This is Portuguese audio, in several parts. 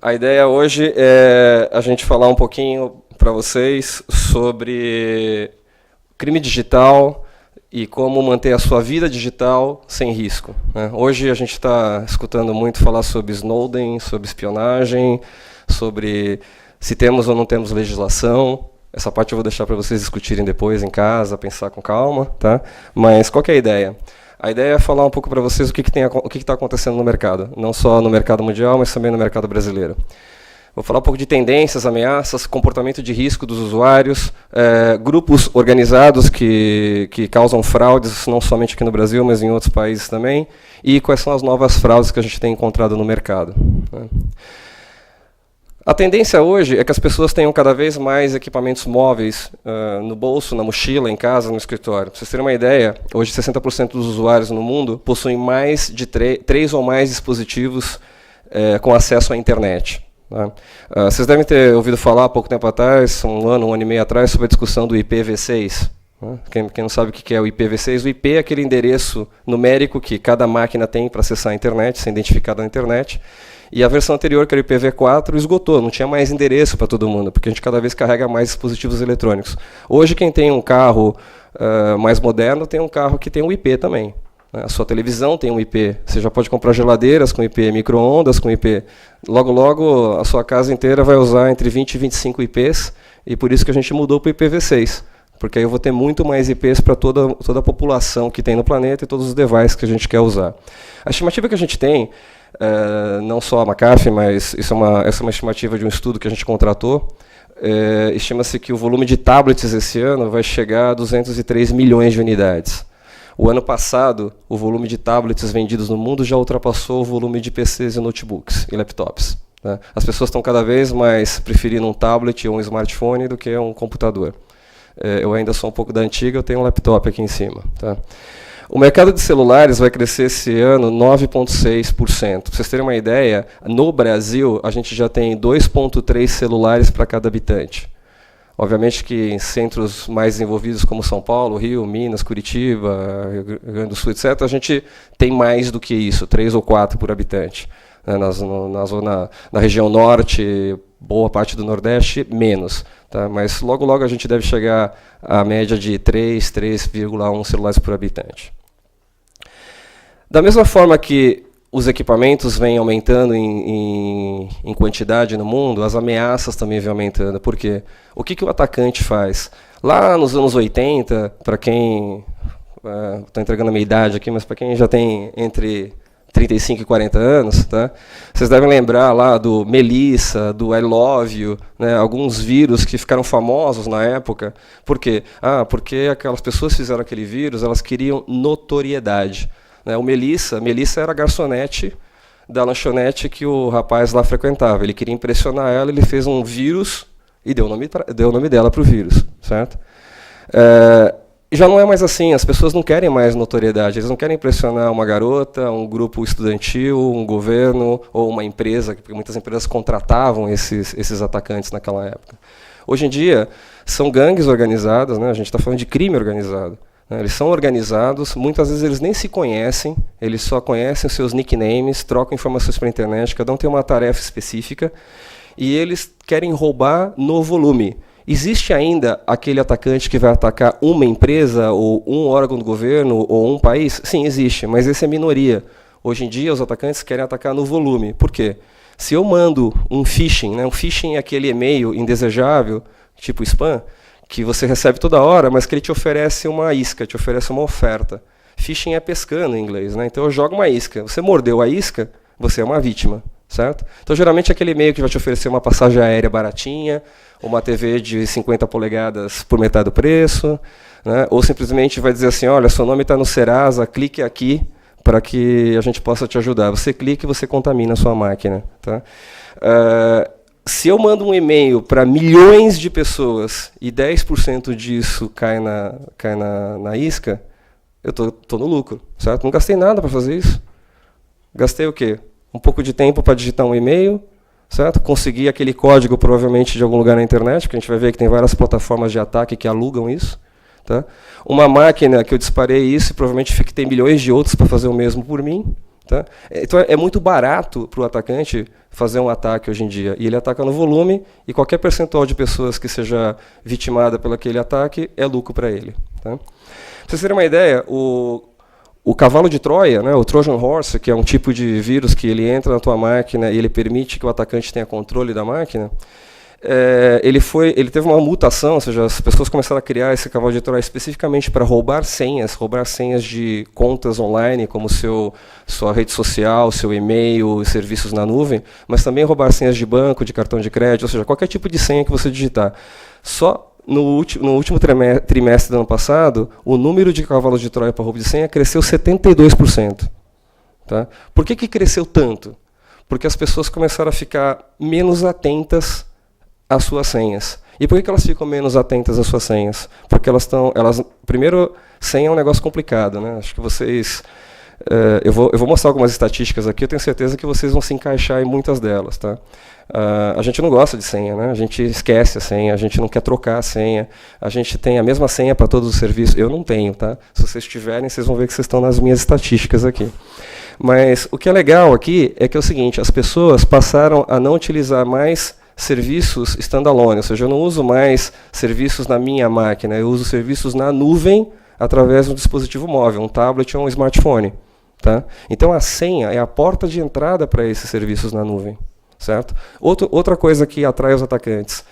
A ideia hoje é a gente falar um pouquinho para vocês sobre crime digital e como manter a sua vida digital sem risco, né? Hoje a gente está escutando muito falar sobre Snowden, sobre espionagem, sobre se temos ou não temos legislação. Essa parte eu vou deixar para vocês discutirem depois em casa, pensar com calma, tá? Mas qual que é a ideia? A ideia é falar um pouco para vocês o que está acontecendo no mercado, não só no mercado mundial, mas também no mercado brasileiro. Vou falar um pouco de tendências, ameaças, comportamento de risco dos usuários, grupos organizados que causam fraudes, não somente aqui no Brasil, mas em outros países também, e quais são as novas fraudes que a gente tem encontrado no mercado, né? A tendência hoje é que as pessoas tenham cada vez mais equipamentos móveis no bolso, na mochila, em casa, no escritório. Para vocês terem uma ideia, hoje 60% dos usuários no mundo possuem mais de 3 ou mais dispositivos com acesso à internet, tá? Vocês devem ter ouvido falar há pouco tempo atrás, um ano e meio atrás, sobre a discussão do IPv6. Quem não sabe o que é o IPv6, o IP é aquele endereço numérico que cada máquina tem para acessar a internet, ser identificada na internet. E a versão anterior, que era o IPv4, esgotou, não tinha mais endereço para todo mundo, porque a gente cada vez carrega mais dispositivos eletrônicos. Hoje, quem tem um carro mais moderno tem um carro que tem um IP também, né? A sua televisão tem um IP, você já pode comprar geladeiras com IP, micro-ondas com IP. Logo, logo, a sua casa inteira vai usar entre 20 e 25 IPs, e por isso que a gente mudou para o IPv6. Porque aí eu vou ter muito mais IPs para toda a população que tem no planeta e todos os devices que a gente quer usar. A estimativa que a gente tem, não só a McAfee, mas essa é uma estimativa de um estudo que a gente contratou, estima-se que o volume de tablets esse ano vai chegar a 203 milhões de unidades. O ano passado, o volume de tablets vendidos no mundo já ultrapassou o volume de PCs e notebooks e laptops, né? As pessoas estão cada vez mais preferindo um tablet ou um smartphone do que um computador. Eu ainda sou um pouco da antiga, eu tenho um laptop aqui em cima, tá? O mercado de celulares vai crescer esse ano 9,6%. Para vocês terem uma ideia, no Brasil, a gente já tem 2,3 celulares para cada habitante. Obviamente que em centros mais desenvolvidos como São Paulo, Rio, Minas, Curitiba, Rio Grande do Sul, etc., a gente tem mais do que isso, 3 ou 4 por habitante. Na região norte, boa parte do Nordeste, menos, tá? Mas logo, logo a gente deve chegar à média de 3,1 celulares por habitante. Da mesma forma que os equipamentos vêm aumentando em quantidade no mundo, as ameaças também vêm aumentando. Por quê? O que o atacante faz? Lá nos anos 80, para quem... estou entregando a minha idade aqui, mas para quem já tem entre 35 e 40 anos, tá? Vocês devem lembrar lá do Melissa, do I Love You, né? Alguns vírus que ficaram famosos na época. Por quê? Porque aquelas pessoas que fizeram aquele vírus, elas queriam notoriedade, né? O Melissa era a garçonete da lanchonete que o rapaz lá frequentava. Ele queria impressionar ela, ele fez um vírus e deu o nome dela para o vírus, certo? Já não é mais assim, as pessoas não querem mais notoriedade, eles não querem impressionar uma garota, um grupo estudantil, um governo ou uma empresa, porque muitas empresas contratavam esses atacantes naquela época. Hoje em dia, são gangues organizadas, né? A gente está falando de crime organizado, né? Eles são organizados, muitas vezes eles nem se conhecem, eles só conhecem os seus nicknames, trocam informações pela internet, cada um tem uma tarefa específica, e eles querem roubar no volume. Existe ainda aquele atacante que vai atacar uma empresa, ou um órgão do governo, ou um país? Sim, existe, mas essa é a minoria. Hoje em dia, os atacantes querem atacar no volume. Por quê? Se eu mando um phishing, né? Um phishing é aquele e-mail indesejável, tipo spam, que você recebe toda hora, mas que ele te oferece uma isca, te oferece uma oferta. Phishing é pescando em inglês, né? Então eu jogo uma isca. Você mordeu a isca, você é uma vítima, certo? Então geralmente é aquele e-mail que vai te oferecer uma passagem aérea baratinha, uma TV de 50 polegadas por metade do preço, né? Ou simplesmente vai dizer assim, olha, seu nome está no Serasa, clique aqui para que a gente possa te ajudar. Você clica e você contamina a sua máquina, tá? Se eu mando um e-mail para milhões de pessoas e 10% disso cai na isca, eu tô no lucro, certo? Não gastei nada para fazer isso. Gastei o quê? Um pouco de tempo para digitar um e-mail, certo? Conseguir aquele código provavelmente de algum lugar na internet, porque a gente vai ver que tem várias plataformas de ataque que alugam isso, tá? Uma máquina que eu disparei isso e provavelmente tem milhões de outros para fazer o mesmo por mim, Tá? Então é muito barato para o atacante fazer um ataque hoje em dia. E ele ataca no volume, e qualquer percentual de pessoas que seja vitimada pelo aquele ataque é lucro para ele. Tá? Para vocês terem uma ideia, o cavalo de Troia, né, o Trojan Horse, que é um tipo de vírus que ele entra na tua máquina e ele permite que o atacante tenha controle da máquina, ele teve uma mutação, ou seja, as pessoas começaram a criar esse cavalo de Troia especificamente para roubar senhas de contas online, como sua rede social, seu e-mail, serviços na nuvem, mas também roubar senhas de banco, de cartão de crédito, ou seja, qualquer tipo de senha que você digitar. Só no último trimestre do ano passado, o número de cavalos de Troia para roubo de senha cresceu 72%. Tá? Por que cresceu tanto? Porque as pessoas começaram a ficar menos atentas às suas senhas. E por que elas ficam menos atentas às suas senhas? Porque primeiro, senha é um negócio complicado, né? Acho que vocês... eu vou mostrar algumas estatísticas aqui, eu tenho certeza que vocês vão se encaixar em muitas delas. Tá? A gente não gosta de senha, né? A gente esquece a senha, a gente não quer trocar a senha, a gente tem a mesma senha para todos os serviços. Eu não tenho, tá? Se vocês tiverem, vocês vão ver que vocês estão nas minhas estatísticas aqui. Mas o que é legal aqui é que é o seguinte, as pessoas passaram a não utilizar mais serviços standalone, ou seja, eu não uso mais serviços na minha máquina, eu uso serviços na nuvem através de um dispositivo móvel, um tablet ou um smartphone. Tá? Então a senha é a porta de entrada para esses serviços na nuvem. Certo? Outra coisa que atrai os atacantes.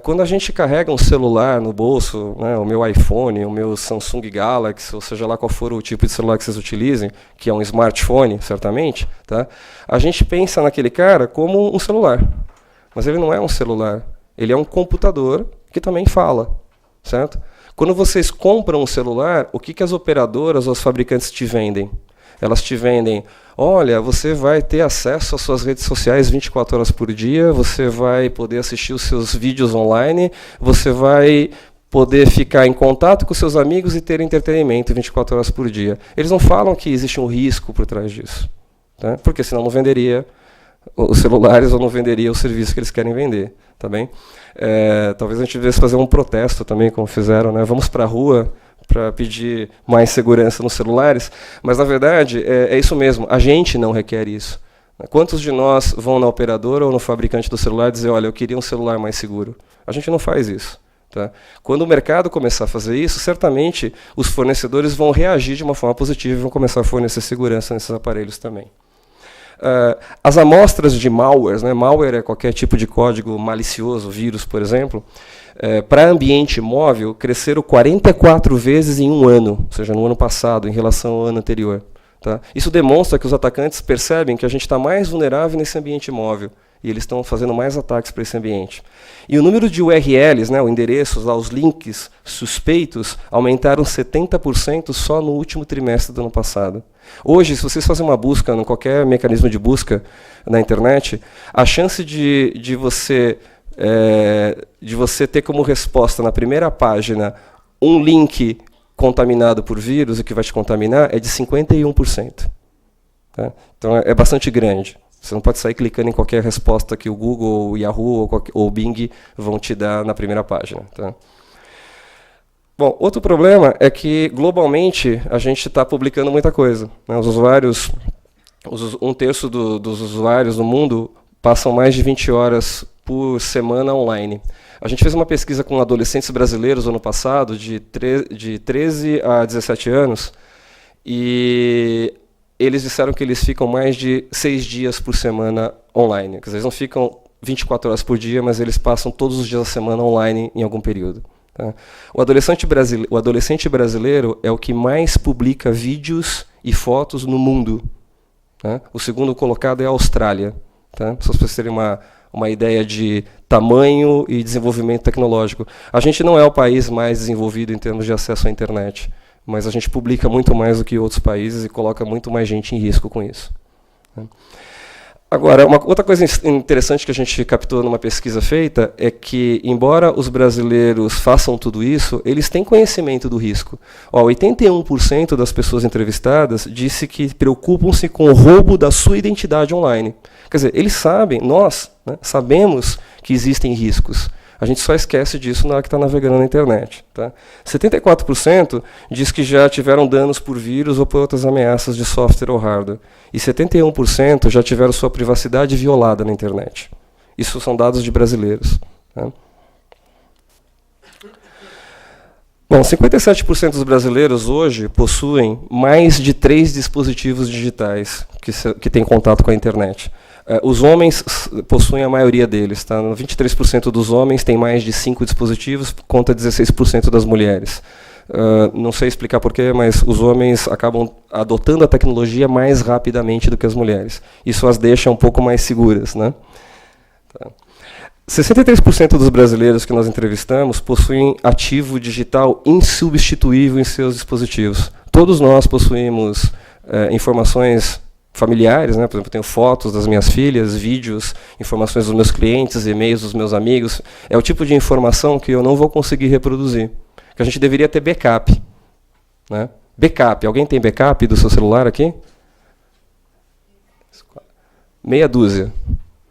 Quando a gente carrega um celular no bolso, né, o meu iPhone, o meu Samsung Galaxy, ou seja lá qual for o tipo de celular que vocês utilizem, que é um smartphone, certamente, tá? A gente pensa naquele cara como um celular. Mas ele não é um celular. Ele é um computador que também fala. Certo? Quando vocês compram um celular, o que as operadoras ou os fabricantes te vendem? Elas te vendem, olha, você vai ter acesso às suas redes sociais 24 horas por dia, você vai poder assistir os seus vídeos online, você vai poder ficar em contato com seus amigos e ter entretenimento 24 horas por dia. Eles não falam que existe um risco por trás disso, tá? Porque senão não venderia os celulares ou não venderia o serviço que eles querem vender. Tá bem? Talvez a gente devesse fazer um protesto também, como fizeram, né? Vamos para a rua para pedir mais segurança nos celulares, mas na verdade é isso mesmo, a gente não requer isso. Quantos de nós vão na operadora ou no fabricante do celular dizer, olha, eu queria um celular mais seguro? A gente não faz isso. Tá? Quando o mercado começar a fazer isso, certamente os fornecedores vão reagir de uma forma positiva e vão começar a fornecer segurança nesses aparelhos também. As amostras de malwares, né? Malware é qualquer tipo de código malicioso, vírus, por exemplo, para ambiente móvel, cresceram 44 vezes em um ano, ou seja, no ano passado, em relação ao ano anterior. Tá? Isso demonstra que os atacantes percebem que a gente está mais vulnerável nesse ambiente móvel, e eles estão fazendo mais ataques para esse ambiente. E o número de URLs, né, os endereços, os links suspeitos, aumentaram 70% só no último trimestre do ano passado. Hoje, se vocês fazem uma busca, em qualquer mecanismo de busca na internet, a chance de você ter como resposta na primeira página um link contaminado por vírus, o que vai te contaminar, é de 51%. Tá? Então é bastante grande. Você não pode sair clicando em qualquer resposta que o Google, o Yahoo ou o Bing vão te dar na primeira página. Tá? Bom, outro problema é que, globalmente, a gente está publicando muita coisa. Né? Os usuários, um terço dos usuários no mundo passam mais de 20 horas por semana online. A gente fez uma pesquisa com adolescentes brasileiros ano passado, de 13 a 17 anos, e eles disseram que eles ficam mais de 6 dias por semana online. Quer dizer, eles não ficam 24 horas por dia, mas eles passam todos os dias da semana online em algum período. Tá? O adolescente brasileiro é o que mais publica vídeos e fotos no mundo. Tá? O segundo colocado é a Austrália. Tá? Só para vocês terem uma ideia de tamanho e desenvolvimento tecnológico. A gente não é o país mais desenvolvido em termos de acesso à internet, mas a gente publica muito mais do que outros países e coloca muito mais gente em risco com isso. Agora, uma outra coisa interessante que a gente captou numa pesquisa feita é que, embora os brasileiros façam tudo isso, eles têm conhecimento do risco. 81% das pessoas entrevistadas disse que preocupam-se com o roubo da sua identidade online. Quer dizer, eles sabem, nós, né, sabemos que existem riscos, A gente só esquece disso na hora que está navegando na internet. Tá? 74% diz que já tiveram danos por vírus ou por outras ameaças de software ou hardware. E 71% já tiveram sua privacidade violada na internet. Isso são dados de brasileiros. Tá? Bom, 57% dos brasileiros hoje possuem mais de 3 dispositivos digitais que têm contato com a internet. Os homens possuem a maioria deles. Tá? 23% dos homens têm mais de 5 dispositivos, contra 16% das mulheres. Não sei explicar porquê, mas os homens acabam adotando a tecnologia mais rapidamente do que as mulheres. Isso as deixa um pouco mais seguras. Né? Tá. 63% dos brasileiros que nós entrevistamos possuem ativo digital insubstituível em seus dispositivos. Todos nós possuímos informações familiares, né? Por exemplo, eu tenho fotos das minhas filhas, vídeos, informações dos meus clientes, e-mails dos meus amigos. É o tipo de informação que eu não vou conseguir reproduzir. Que a gente deveria ter backup. Né? Backup. Alguém tem backup do seu celular aqui? Meia dúzia.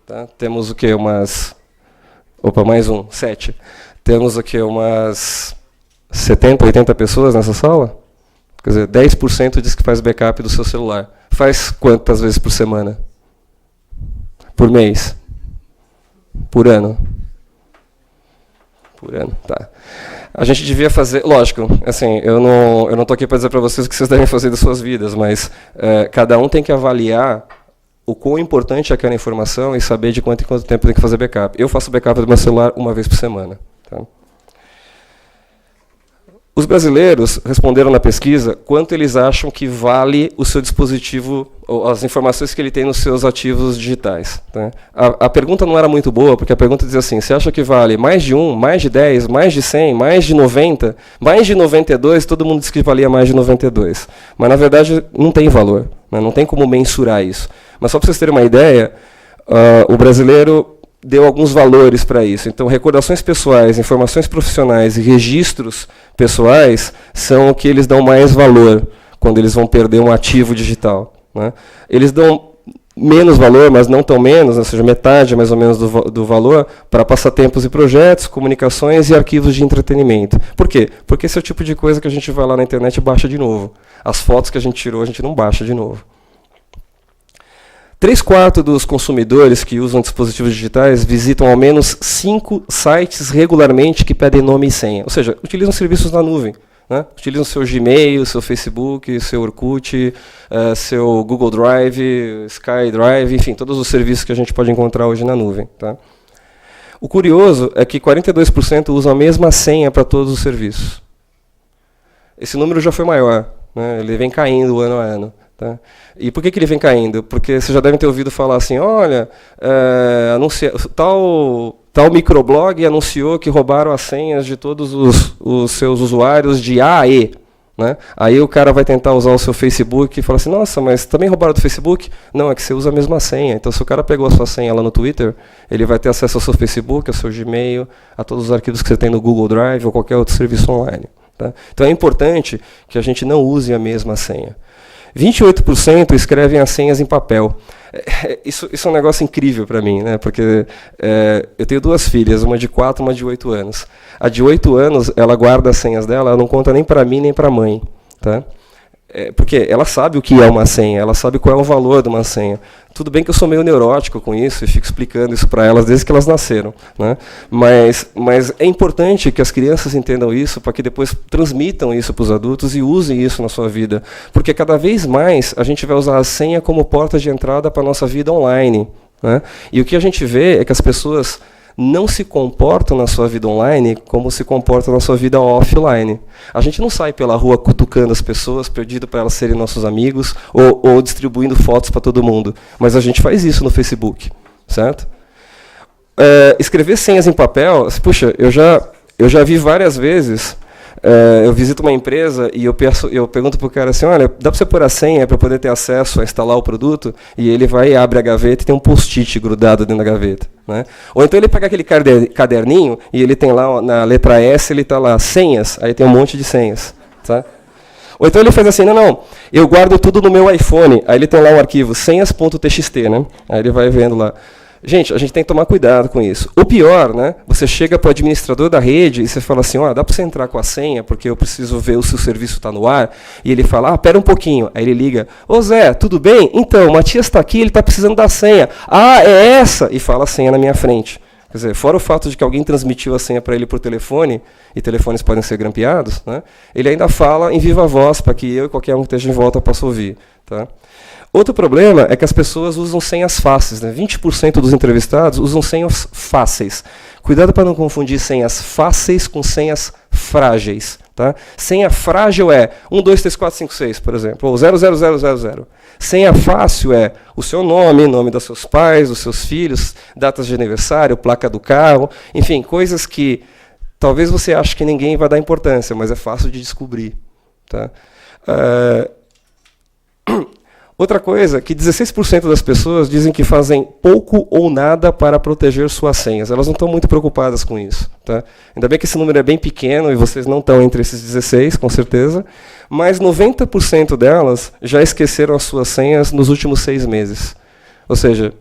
Tá? Temos o quê? Mais 7. Temos aqui umas 70, 80 pessoas nessa sala? Quer dizer, 10% diz que faz backup do seu celular. Faz quantas vezes por semana? Por mês? Por ano? Por ano, tá. A gente devia fazer, lógico, assim, eu não estou aqui para dizer para vocês o que vocês devem fazer das suas vidas, mas cada um tem que avaliar o quão importante é aquela informação e saber de quanto em quanto tempo tem que fazer backup. Eu faço backup do meu celular uma vez por semana. Tá? Os brasileiros responderam na pesquisa quanto eles acham que vale o seu dispositivo, ou as informações que ele tem nos seus ativos digitais. Tá? A pergunta não era muito boa, porque a pergunta dizia assim, você acha que vale mais de 1, mais de 10, mais de 100, mais de 90, mais de 92, todo mundo disse que valia mais de 92. Mas, na verdade, não tem valor, né? Não tem como mensurar isso. Mas só para vocês terem uma ideia, o brasileiro deu alguns valores para isso. Então, recordações pessoais, informações profissionais e registros pessoais são o que eles dão mais valor quando eles vão perder um ativo digital. Né? Eles dão menos valor, mas não tão menos, ou seja, metade mais ou menos do valor, para passatempos e projetos, comunicações e arquivos de entretenimento. Por quê? Porque esse é o tipo de coisa que a gente vai lá na internet e baixa de novo. As fotos que a gente tirou, a gente não baixa de novo. 3/4 dos consumidores que usam dispositivos digitais visitam ao menos 5 sites regularmente que pedem nome e senha. Ou seja, utilizam serviços na nuvem. Né? Utilizam seu Gmail, seu Facebook, seu Orkut, seu Google Drive, SkyDrive, enfim, todos os serviços que a gente pode encontrar hoje na nuvem. Tá? O curioso é que 42% usam a mesma senha para todos os serviços. Esse número já foi maior, né? Ele vem caindo ano a ano. Tá? E por que ele vem caindo? Porque vocês já devem ter ouvido falar assim, olha, tal microblog anunciou que roubaram as senhas de todos os seus usuários de A a E. Né? Aí o cara vai tentar usar o seu Facebook e fala assim, nossa, mas também roubaram do Facebook? Não, é que você usa a mesma senha. Então, se o cara pegou a sua senha lá no Twitter, ele vai ter acesso ao seu Facebook, ao seu Gmail, a todos os arquivos que você tem no Google Drive ou qualquer outro serviço online. Tá? Então, é importante que a gente não use a mesma senha. 28% escrevem as senhas em papel. Isso é um negócio incrível para mim, né? Porque eu tenho 2 filhas, uma de 4 e uma de 8 anos. A de 8 anos, ela guarda as senhas dela, ela não conta nem para mim nem para a mãe. Tá? Porque ela sabe o que é uma senha, ela sabe qual é o valor de uma senha. Tudo bem que eu sou meio neurótico com isso e fico explicando isso para elas desde que elas nasceram. Né? Mas é importante que as crianças entendam isso para que depois transmitam isso para os adultos e usem isso na sua vida. Porque cada vez mais a gente vai usar a senha como porta de entrada para a nossa vida online. Né? E o que a gente vê é que as pessoas não se comportam na sua vida online como se comportam na sua vida offline. A gente não sai pela rua cutucando as pessoas, pedindo para elas serem nossos amigos, ou distribuindo fotos para todo mundo. Mas a gente faz isso no Facebook, certo? Escrever senhas em papel, puxa, eu já vi várias vezes. Eu visito uma empresa e eu pergunto para o cara assim, olha, dá para você pôr a senha para poder ter acesso a instalar o produto? E ele vai e abre a gaveta e tem um post-it grudado dentro da gaveta. Né? Ou então ele pega aquele caderninho e ele tem lá, na letra S, ele está lá, senhas, aí tem um monte de senhas. Tá? Ou então ele faz assim, não, eu guardo tudo no meu iPhone, aí ele tem lá um arquivo, senhas.txt, né? Aí ele vai vendo lá. Gente, a gente tem que tomar cuidado com isso. O pior, né? Você chega para o administrador da rede e você fala assim, dá para você entrar com a senha, porque eu preciso ver se o serviço está no ar. E ele fala, pera um pouquinho. Aí ele liga, ô Zé, tudo bem? Então, o Matias está aqui, ele está precisando da senha. Ah, é essa? E fala a senha na minha frente. Quer dizer, fora o fato de que alguém transmitiu a senha para ele por telefone, e telefones podem ser grampeados, né? Ele ainda fala em viva voz, para que eu e qualquer um que esteja em volta possa ouvir. Tá? Outro problema é que as pessoas usam senhas fáceis. Né? 20% dos entrevistados usam senhas fáceis. Cuidado para não confundir senhas fáceis com senhas frágeis. Tá? Senha frágil é 1, 2, 3, 4, 5, 6, por exemplo, ou 00000. Senha fácil é o seu nome, nome dos seus pais, dos seus filhos, datas de aniversário, placa do carro, enfim, coisas que talvez você ache que ninguém vai dar importância, mas é fácil de descobrir. Tá? Outra coisa, que 16% das pessoas dizem que fazem pouco ou nada para proteger suas senhas. Elas não estão muito preocupadas com isso. Tá? Ainda bem que esse número é bem pequeno e vocês não estão entre esses 16, com certeza, mas 90% delas já esqueceram as suas senhas nos últimos 6 meses. Ou seja,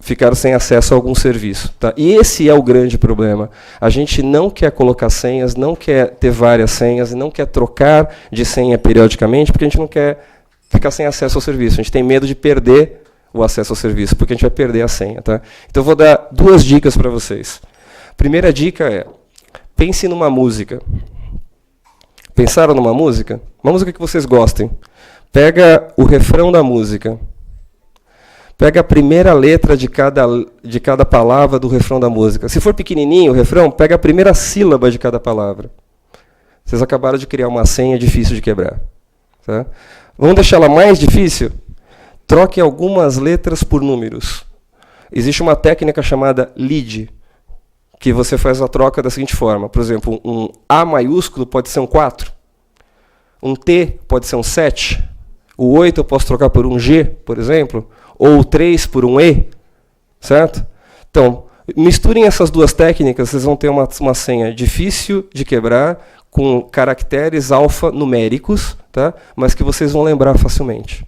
ficaram sem acesso a algum serviço. Tá? E esse é o grande problema. A gente não quer colocar senhas, não quer ter várias senhas, e não quer trocar de senha periodicamente, porque a gente não quer ficar sem acesso ao serviço. A gente tem medo de perder o acesso ao serviço, porque a gente vai perder a senha. Tá? Então, eu vou dar 2 dicas para vocês. Primeira dica é, pense numa música. Pensaram numa música? Uma música que vocês gostem. Pega o refrão da música. Pega a primeira letra de cada palavra do refrão da música. Se for pequenininho o refrão, pega a primeira sílaba de cada palavra. Vocês acabaram de criar uma senha difícil de quebrar. Tá? Vamos deixar ela mais difícil? Troque algumas letras por números. Existe uma técnica chamada lead, que você faz a troca da seguinte forma. Por exemplo, um A maiúsculo pode ser um 4. Um T pode ser um 7. O 8 eu posso trocar por um G, por exemplo. Ou o 3 por um E. Certo? Então, misturem essas 2 técnicas, vocês vão ter uma senha difícil de quebrar, com caracteres alfanuméricos, tá? Mas que vocês vão lembrar facilmente.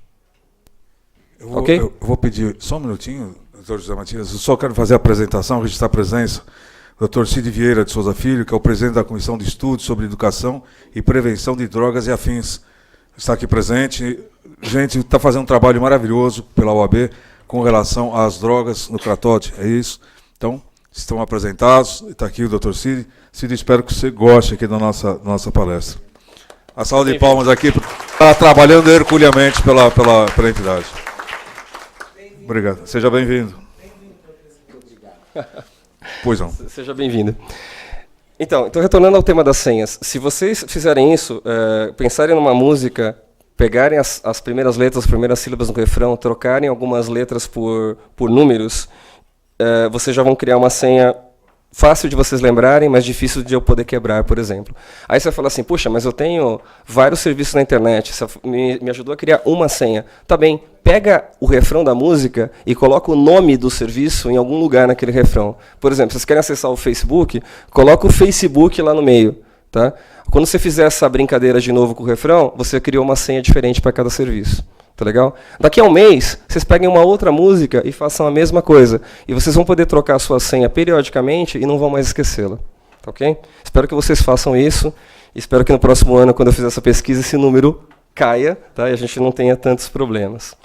Eu vou pedir só um minutinho, doutor José Matias. Eu só quero fazer a apresentação, registrar a presença do Dr. Cid Vieira de Souza Filho, que é o presidente da Comissão de Estudos sobre Educação e Prevenção de Drogas e Afins. Está aqui presente. Gente, está fazendo um trabalho maravilhoso pela OAB com relação às drogas no Cratóide. É isso? Então, estão apresentados. Está aqui o Dr. Cid. Cid, espero que você goste aqui da nossa palestra. A salva de palmas aqui, está trabalhando herculeamente pela entidade. Obrigado. Seja bem-vindo. Pois não. Seja bem-vindo. Então, retornando ao tema das senhas. Se vocês fizerem isso, pensarem numa música, pegarem as primeiras letras, as primeiras sílabas no refrão, trocarem algumas letras por números, vocês já vão criar uma senha fácil de vocês lembrarem, mas difícil de eu poder quebrar, por exemplo. Aí você vai falar assim, puxa, mas eu tenho vários serviços na internet, você me ajudou a criar uma senha. Tá bem, pega o refrão da música e coloca o nome do serviço em algum lugar naquele refrão. Por exemplo, vocês querem acessar o Facebook, coloca o Facebook lá no meio. Tá? Quando você fizer essa brincadeira de novo com o refrão, você criou uma senha diferente para cada serviço. Tá legal? Daqui a um mês, vocês peguem uma outra música e façam a mesma coisa. E vocês vão poder trocar a sua senha periodicamente e não vão mais esquecê-la. Tá ok? Espero que vocês façam isso. Espero que no próximo ano, quando eu fizer essa pesquisa, esse número caia, tá? E a gente não tenha tantos problemas.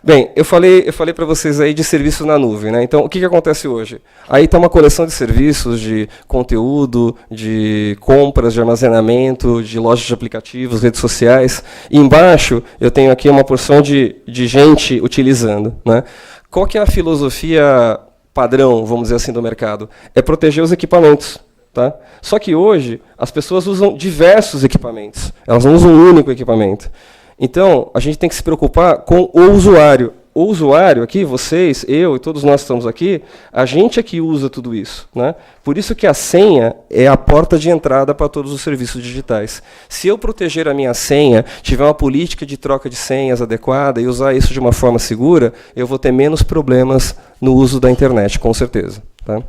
Bem, eu falei para vocês aí de serviços na nuvem, né? Então, o que acontece hoje? Aí está uma coleção de serviços, de conteúdo, de compras, de armazenamento, de lojas de aplicativos, redes sociais. E embaixo eu tenho aqui uma porção de gente utilizando, né? Qual que é a filosofia padrão, vamos dizer assim, do mercado? É proteger os equipamentos. Tá? Só que hoje as pessoas usam diversos equipamentos. Elas não usam um único equipamento. Então, a gente tem que se preocupar com o usuário. O usuário aqui, vocês, eu e todos nós que estamos aqui, a gente é que usa tudo isso. Né? Por isso que a senha é a porta de entrada para todos os serviços digitais. Se eu proteger a minha senha, tiver uma política de troca de senhas adequada e usar isso de uma forma segura, eu vou ter menos problemas no uso da internet, com certeza. Tá?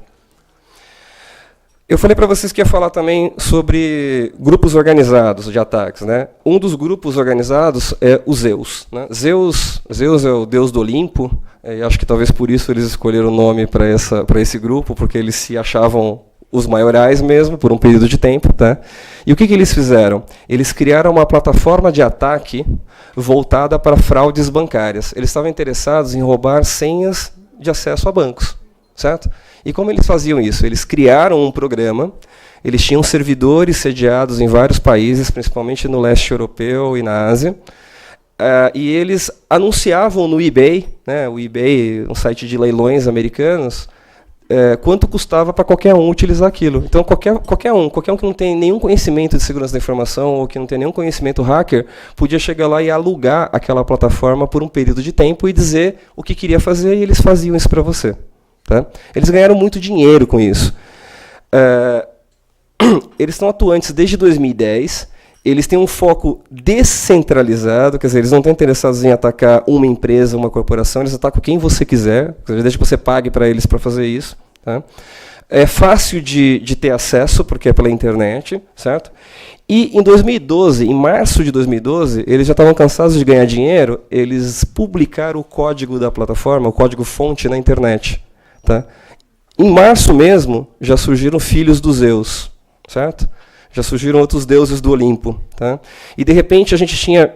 Eu falei para vocês que ia falar também sobre grupos organizados de ataques, né? Um dos grupos organizados é o Zeus, né? Zeus é o deus do Olimpo, e acho que talvez por isso eles escolheram o nome para esse grupo, porque eles se achavam os maiorais mesmo, por um período de tempo. Tá? E o que eles fizeram? Eles criaram uma plataforma de ataque voltada para fraudes bancárias. Eles estavam interessados em roubar senhas de acesso a bancos. Certo? E como eles faziam isso? Eles criaram um programa, eles tinham servidores sediados em vários países, principalmente no leste europeu e na Ásia, e eles anunciavam no eBay, né, o eBay, um site de leilões americanos, quanto custava para qualquer um utilizar aquilo. Então, qualquer um que não tem nenhum conhecimento de segurança da informação ou que não tem nenhum conhecimento hacker, podia chegar lá e alugar aquela plataforma por um período de tempo e dizer o que queria fazer, e eles faziam isso para você. Tá? Eles ganharam muito dinheiro com isso. Eles estão atuantes desde 2010, eles têm um foco descentralizado, quer dizer, eles não estão interessados em atacar uma empresa, uma corporação, eles atacam quem você quiser, desde que você pague para eles para fazer isso. Tá? É fácil de ter acesso, porque é pela internet, certo? E em 2012, em março de 2012, eles já estavam cansados de ganhar dinheiro, eles publicaram o código da plataforma, o código-fonte na internet. Tá? Em março mesmo, já surgiram filhos dos Zeus, certo? Já surgiram outros deuses do Olimpo. Tá? E, de repente, a gente tinha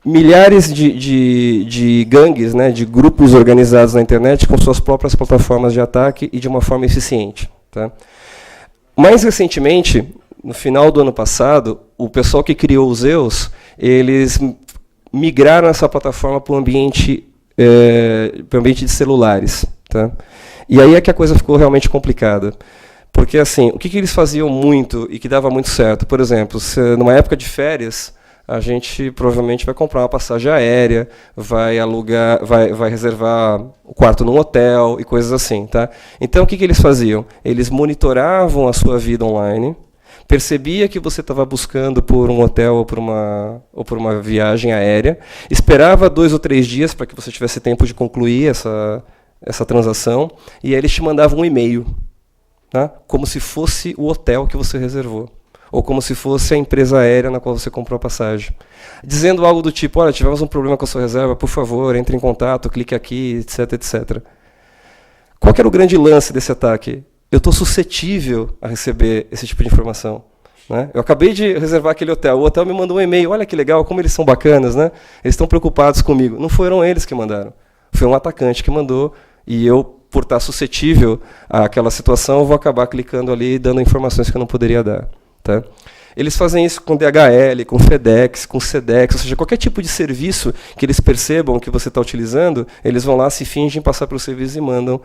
milhares de gangues, né, de grupos organizados na internet com suas próprias plataformas de ataque e de uma forma eficiente. Tá? Mais recentemente, no final do ano passado, o pessoal que criou os Zeus, eles migraram essa plataforma para o ambiente de celulares. Tá? E aí é que a coisa ficou realmente complicada. Porque, assim, o que eles faziam muito e que dava muito certo? Por exemplo, numa época de férias, a gente provavelmente vai comprar uma passagem aérea, vai alugar, vai reservar o quarto num hotel e coisas assim. Tá? Então, o que eles faziam? Eles monitoravam a sua vida online, percebia que você estava buscando por um hotel ou por uma viagem aérea, esperava 2 ou 3 dias para que você tivesse tempo de concluir essa transação, e aí eles te mandavam um e-mail, tá? Como se fosse o hotel que você reservou, ou como se fosse a empresa aérea na qual você comprou a passagem, dizendo algo do tipo: olha, tivemos um problema com a sua reserva, por favor, entre em contato, clique aqui, etc, etc. Qual que era o grande lance desse ataque? Eu estou suscetível a receber esse tipo de informação. Né? Eu acabei de reservar aquele hotel, o hotel me mandou um e-mail, olha que legal, como eles são bacanas, né? Eles estão preocupados comigo. Não foram eles que mandaram, foi um atacante que mandou, e eu, por estar suscetível àquela situação, vou acabar clicando ali e dando informações que eu não poderia dar. Tá? Eles fazem isso com DHL, com FedEx, com Sedex, ou seja, qualquer tipo de serviço que eles percebam que você está utilizando, eles vão lá, se fingem passar pelo serviço e mandam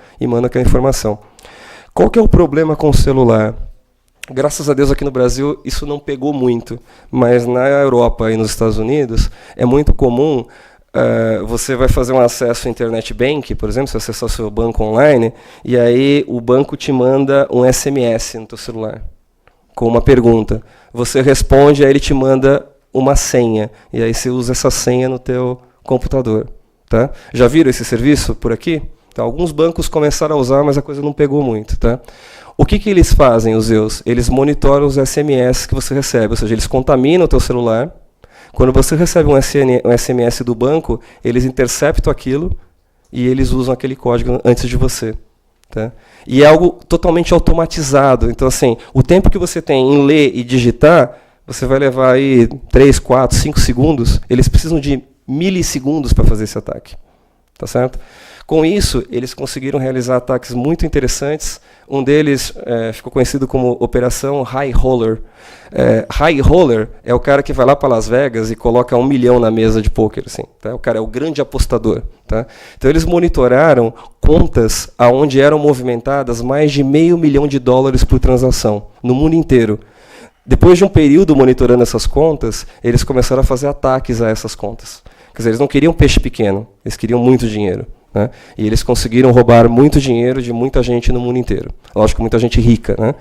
aquela informação. Qual que é o problema com o celular? Graças a Deus aqui no Brasil isso não pegou muito, mas na Europa e nos Estados Unidos é muito comum. Você vai fazer um acesso ao Internet Bank, por exemplo, você acessar o seu banco online, e aí o banco te manda um SMS no teu celular, com uma pergunta. Você responde, aí ele te manda uma senha, e aí você usa essa senha no teu computador. Tá? Já viram esse serviço por aqui? Então, alguns bancos começaram a usar, mas a coisa não pegou muito. Tá? O que eles fazem, os Zeus? Eles monitoram os SMS que você recebe, ou seja, eles contaminam o teu celular. Quando você recebe um SMS do banco, eles interceptam aquilo e eles usam aquele código antes de você. Tá? E é algo totalmente automatizado. Então, assim, o tempo que você tem em ler e digitar, você vai levar aí 3, 4, 5 segundos. Eles precisam de milissegundos para fazer esse ataque. Tá certo? Com isso, eles conseguiram realizar ataques muito interessantes. Um deles ficou conhecido como Operação High Roller. High Roller é o cara que vai lá para Las Vegas e coloca 1 milhão na mesa de pôquer. Assim, tá? O cara é o grande apostador. Tá? Então, eles monitoraram contas onde eram movimentadas mais de $500 milhão por transação, no mundo inteiro. Depois de um período monitorando essas contas, eles começaram a fazer ataques a essas contas. Quer dizer, eles não queriam peixe pequeno, eles queriam muito dinheiro. Né? E eles conseguiram roubar muito dinheiro de muita gente no mundo inteiro. Lógico, muita gente rica. Né?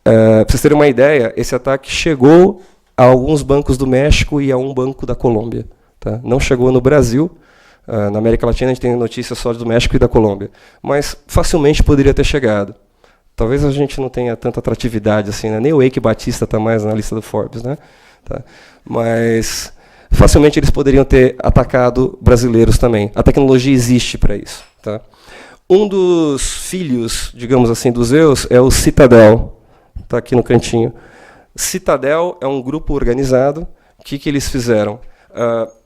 Para vocês terem uma ideia, esse ataque chegou a alguns bancos do México e a um banco da Colômbia. Tá? Não chegou no Brasil. Na América Latina a gente tem notícias só do México e da Colômbia. Mas facilmente poderia ter chegado. Talvez a gente não tenha tanta atratividade assim, né? Nem o Eike Batista está mais na lista do Forbes, né? Tá. Mas facilmente eles poderiam ter atacado brasileiros também. A tecnologia existe para isso. Tá? Um dos filhos, digamos assim, dos Zeus é o Citadel. Está aqui no cantinho. Citadel é um grupo organizado. O que eles fizeram?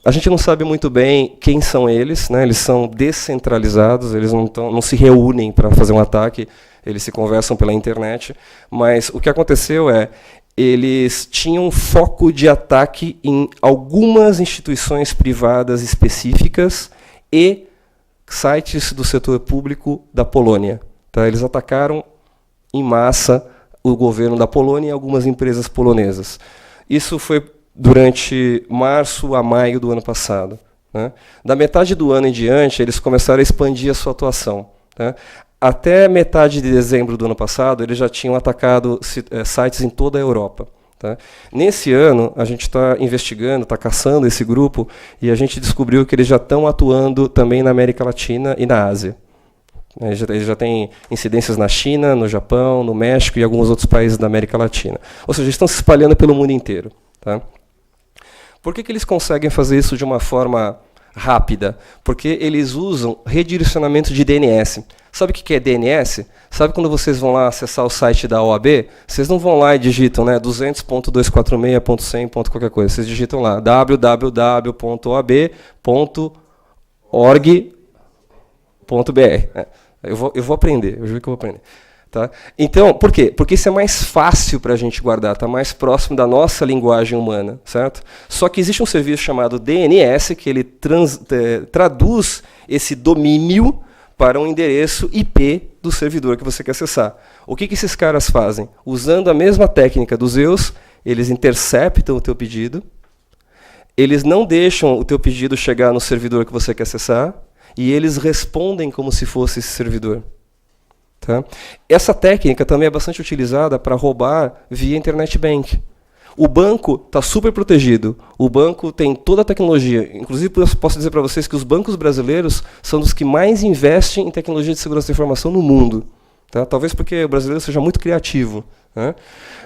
A gente não sabe muito bem quem são eles, né? Eles são descentralizados, eles não se reúnem para fazer um ataque, eles se conversam pela internet, mas o que aconteceu é eles tinham foco de ataque em algumas instituições privadas específicas e sites do setor público da Polônia. Tá? Eles atacaram em massa o governo da Polônia e algumas empresas polonesas. Isso foi durante março a maio do ano passado. Né? Da metade do ano em diante, eles começaram a expandir a sua atuação. Tá? Até metade de dezembro do ano passado, eles já tinham atacado sites em toda a Europa. Tá? Nesse ano, a gente está investigando, está caçando esse grupo, e a gente descobriu que eles já estão atuando também na América Latina e na Ásia. Eles já têm incidências na China, no Japão, no México e alguns outros países da América Latina. Ou seja, eles estão se espalhando pelo mundo inteiro. Tá? Por que eles conseguem fazer isso de uma forma rápida? Porque eles usam redirecionamento de DNS. Sabe o que é DNS? Sabe quando vocês vão lá acessar o site da OAB? Vocês não vão lá e digitam 200.246.100. qualquer coisa. Vocês digitam lá www.oab.org.br. Eu vou aprender, eu juro que eu vou aprender. Tá? Então, por quê? Porque isso é mais fácil para a gente guardar, está mais próximo da nossa linguagem humana. Certo? Só que existe um serviço chamado DNS, que ele traduz esse domínio para um endereço IP do servidor que você quer acessar. O que esses caras fazem? Usando a mesma técnica dos Zeus, eles interceptam o teu pedido, eles não deixam o teu pedido chegar no servidor que você quer acessar, e eles respondem como se fosse esse servidor. Tá? Essa técnica também é bastante utilizada para roubar via Internet Bank. O banco está super protegido, o banco tem toda a tecnologia. Inclusive, posso dizer para vocês que os bancos brasileiros são dos que mais investem em tecnologia de segurança da informação no mundo. Tá? Talvez porque o brasileiro seja muito criativo. Né?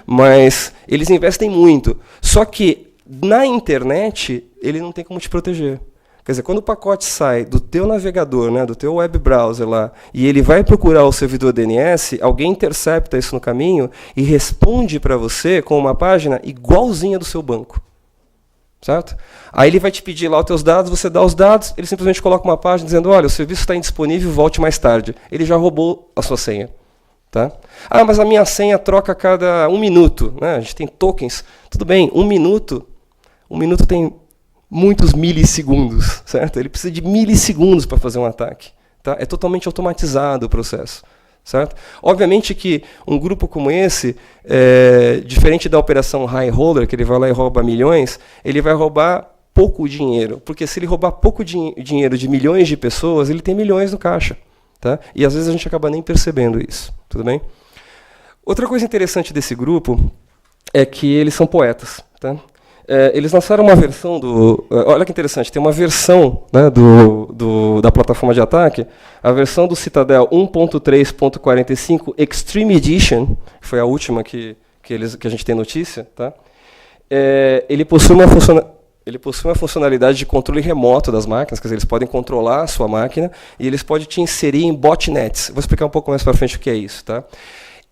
Mas eles investem muito. Só que na internet, ele não tem como te proteger. Quer dizer, quando o pacote sai do teu navegador, né, do teu web browser lá, e ele vai procurar o servidor DNS, alguém intercepta isso no caminho e responde para você com uma página igualzinha do seu banco. Certo? Aí ele vai te pedir lá os teus dados, você dá os dados, ele simplesmente coloca uma página dizendo, olha, o serviço está indisponível, volte mais tarde. Ele já roubou a sua senha. Tá? Ah, mas a minha senha troca a cada 1 minuto. Né? A gente tem tokens. Tudo bem, 1 minuto tem muitos milissegundos, certo? Ele precisa de milissegundos para fazer um ataque. Tá? É totalmente automatizado o processo. Certo? Obviamente que um grupo como esse, diferente da operação High Roller, que ele vai lá e rouba milhões, ele vai roubar pouco dinheiro. Porque se ele roubar pouco dinheiro de milhões de pessoas, ele tem milhões no caixa. Tá? E às vezes a gente acaba nem percebendo isso. Tudo bem? Outra coisa interessante desse grupo é que eles são poetas. Tá? Eles lançaram uma versão do... Olha que interessante, tem uma versão, né, da plataforma de ataque, a versão do Citadel 1.3.45 Extreme Edition, que foi a última que a gente tem notícia, tá? Ele possui uma funcionalidade de controle remoto das máquinas, quer dizer, eles podem controlar a sua máquina e eles podem te inserir em botnets. Vou explicar um pouco mais para frente o que é isso. Tá?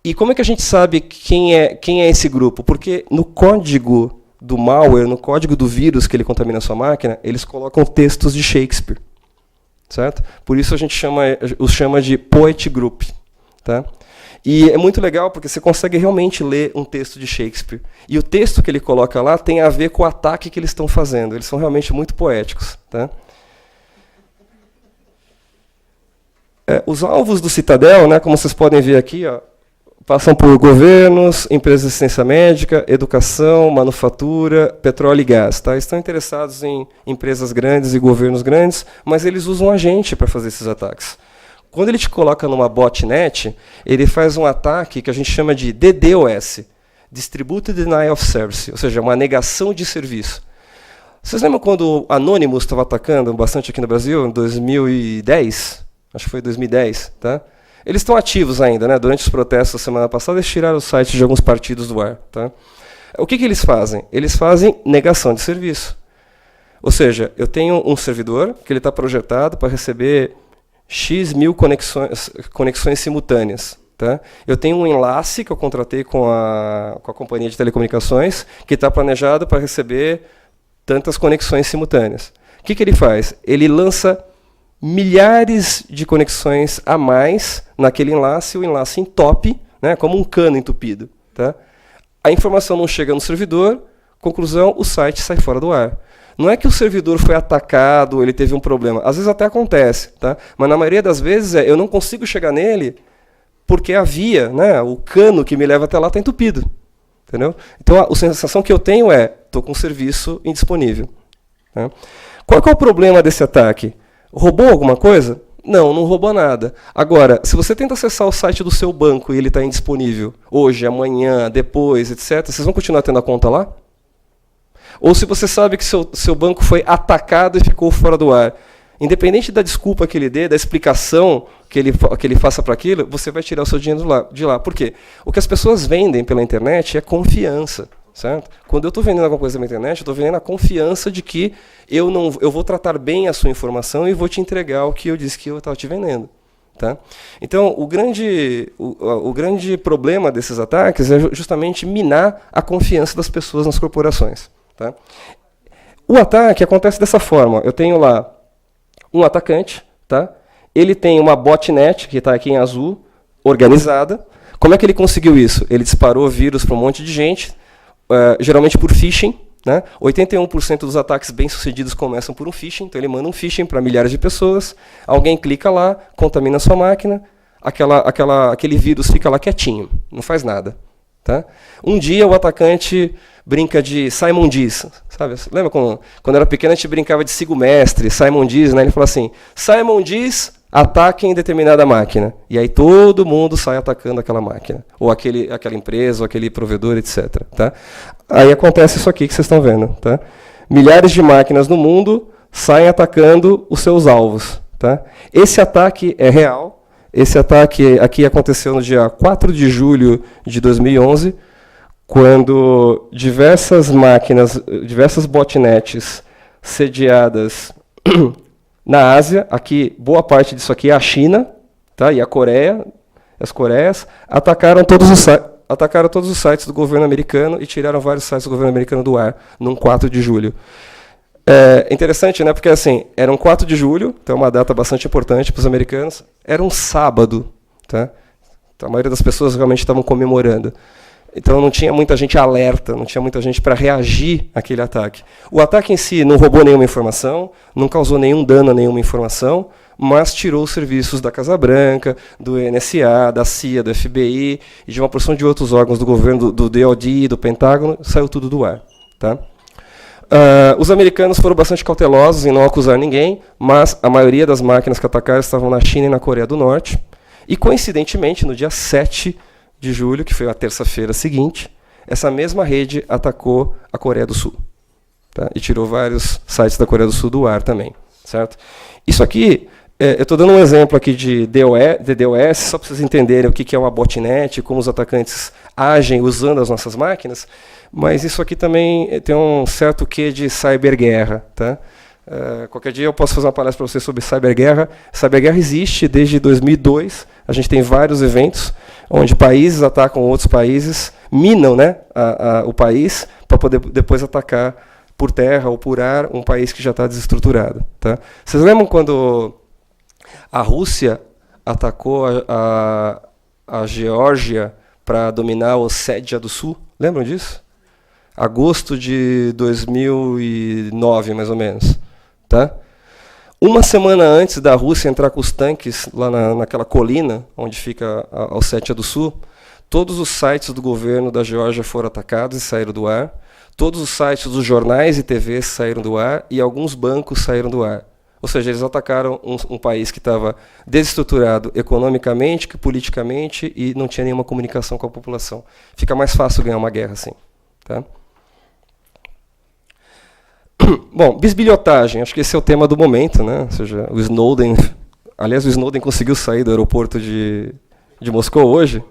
E como é que a gente sabe quem é esse grupo? Porque no código do malware, no código do vírus que ele contamina a sua máquina, eles colocam textos de Shakespeare. Certo? Por isso a gente os chama de Poet Group. Tá? E é muito legal porque você consegue realmente ler um texto de Shakespeare. E o texto que ele coloca lá tem a ver com o ataque que eles estão fazendo. Eles são realmente muito poéticos. Tá? Os alvos do Citadel, né, como vocês podem ver aqui, ó, passam por governos, empresas de assistência médica, educação, manufatura, petróleo e gás. Tá? Estão interessados em empresas grandes e governos grandes, mas eles usam a gente para fazer esses ataques. Quando ele te coloca numa botnet, ele faz um ataque que a gente chama de DDoS, Distributed Denial of Service, ou seja, uma negação de serviço. Vocês lembram quando o Anonymous estava atacando bastante aqui no Brasil, em 2010? Acho que foi 2010. Tá? Eles estão ativos ainda, né? Durante os protestos da semana passada, eles tiraram os sites de alguns partidos do ar. Tá? O que eles fazem? Eles fazem negação de serviço. Ou seja, eu tenho um servidor que ele está projetado para receber X mil conexões simultâneas. Tá? Eu tenho um enlace que eu contratei com a companhia de telecomunicações que está planejado para receber tantas conexões simultâneas. O que ele faz? Ele lança milhares de conexões a mais naquele enlace, o enlace entope, né, como um cano entupido. Tá? A informação não chega no servidor, conclusão, o site sai fora do ar. Não é que o servidor foi atacado, ele teve um problema. Às vezes até acontece, tá? Mas na maioria das vezes eu não consigo chegar nele porque a via, né, o cano que me leva até lá está entupido. Entendeu? Então a sensação que eu tenho é, estou com um serviço indisponível. Tá? Qual que é o problema desse ataque? Roubou alguma coisa? Não, não roubou nada. Agora, se você tenta acessar o site do seu banco e ele está indisponível, hoje, amanhã, depois, etc., vocês vão continuar tendo a conta lá? Ou se você sabe que seu banco foi atacado e ficou fora do ar, independente da desculpa que ele dê, da explicação que ele faça para aquilo, você vai tirar o seu dinheiro de lá. Por quê? O que as pessoas vendem pela internet é confiança. Certo? Quando eu estou vendendo alguma coisa na internet, eu estou vendendo a confiança de que eu vou tratar bem a sua informação e vou te entregar o que eu disse que eu estava te vendendo. Tá? Então, o grande problema desses ataques é justamente minar a confiança das pessoas nas corporações. Tá? O ataque acontece dessa forma. Eu tenho lá um atacante, tá? Ele tem uma botnet, que está aqui em azul, organizada. Como é que ele conseguiu isso? Ele disparou vírus para um monte de gente, geralmente por phishing. Né? 81% dos ataques bem-sucedidos começam por um phishing, então ele manda um phishing para milhares de pessoas, alguém clica lá, contamina a sua máquina, aquele vírus fica lá quietinho, não faz nada. Tá? Um dia o atacante brinca de Simon Diz. Sabe? Lembra quando era pequeno a gente brincava de Sigo Mestre, Simon Diz, né? Ele fala assim, Simon Diz, ataque em determinada máquina. E aí todo mundo sai atacando aquela máquina. Ou aquela empresa, ou aquele provedor, etc. Tá? Aí acontece isso aqui que vocês estão vendo. Tá? Milhares de máquinas no mundo saem atacando os seus alvos. Tá? Esse ataque é real. Esse ataque aqui aconteceu no dia 4 de julho de 2011, quando diversas máquinas, diversas botnets sediadas na Ásia, aqui boa parte disso aqui é a China, tá? E a Coreia, as Coreias, atacaram todos os sites do governo americano e tiraram vários sites do governo americano do ar, num 4 de julho. É interessante, né? Porque assim, era um 4 de julho, então é uma data bastante importante para os americanos, era um sábado, tá? Então, a maioria das pessoas realmente estavam comemorando. Então não tinha muita gente alerta, não tinha muita gente para reagir àquele ataque. O ataque em si não roubou nenhuma informação, não causou nenhum dano a nenhuma informação, mas tirou os serviços da Casa Branca, do NSA, da CIA, do FBI e de uma porção de outros órgãos do governo, do DoD, do Pentágono, saiu tudo do ar. Tá? Os americanos foram bastante cautelosos em não acusar ninguém, mas a maioria das máquinas que atacaram estavam na China e na Coreia do Norte. E, coincidentemente, no dia 7 de julho, que foi a terça-feira seguinte, essa mesma rede atacou a Coreia do Sul. Tá? E tirou vários sites da Coreia do Sul do ar também. Certo? Isso aqui, eu estou dando um exemplo aqui de DDoS, só para vocês entenderem o que é uma botnet, como os atacantes agem usando as nossas máquinas. Mas isso aqui também tem um certo quê de cyberguerra. Tá? Qualquer dia eu posso fazer uma palestra para vocês sobre cyberguerra. Cyberguerra existe desde 2002. A gente tem vários eventos onde países atacam outros países, minam, né, o país para poder depois atacar por terra ou por ar um país que já está desestruturado. Tá? Vocês lembram quando a Rússia atacou a Geórgia para dominar a Ossétia do Sul? Lembram disso? Agosto de 2009, mais ou menos. Tá? Uma semana antes da Rússia entrar com os tanques lá naquela colina, onde fica a Ossétia do Sul, todos os sites do governo da Geórgia foram atacados e saíram do ar. Todos os sites dos jornais e TVs saíram do ar e alguns bancos saíram do ar. Ou seja, eles atacaram um país que estava desestruturado economicamente, politicamente e não tinha nenhuma comunicação com a população. Fica mais fácil ganhar uma guerra assim. Tá? Bom, bisbilhotagem, acho que esse é o tema do momento, né? Ou seja, o Snowden Aliás, o Snowden conseguiu sair do aeroporto de Moscou hoje.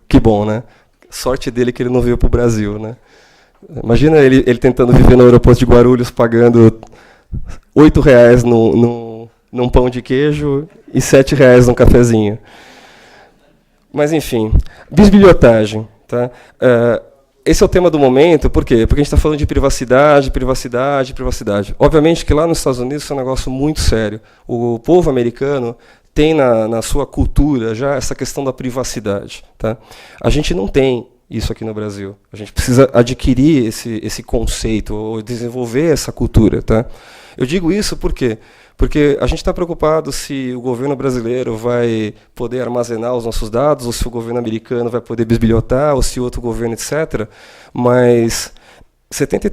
Que bom, né? Sorte dele que ele não veio para o Brasil, né? Imagina ele tentando viver no aeroporto de Guarulhos, pagando R$8 num pão de queijo e R$7 num cafezinho. Mas, enfim, bisbilhotagem. Tá? Esse é o tema do momento, por quê? Porque a gente está falando de privacidade, privacidade, privacidade. Obviamente que lá nos Estados Unidos isso é um negócio muito sério. O povo americano tem na sua cultura já essa questão da privacidade. Tá? A gente não tem isso aqui no Brasil. A gente precisa adquirir esse conceito, ou desenvolver essa cultura. Tá? Eu digo isso por quê? Porque a gente está preocupado se o governo brasileiro vai poder armazenar os nossos dados, ou se o governo americano vai poder bisbilhotar, ou se outro governo, etc. Mas 73%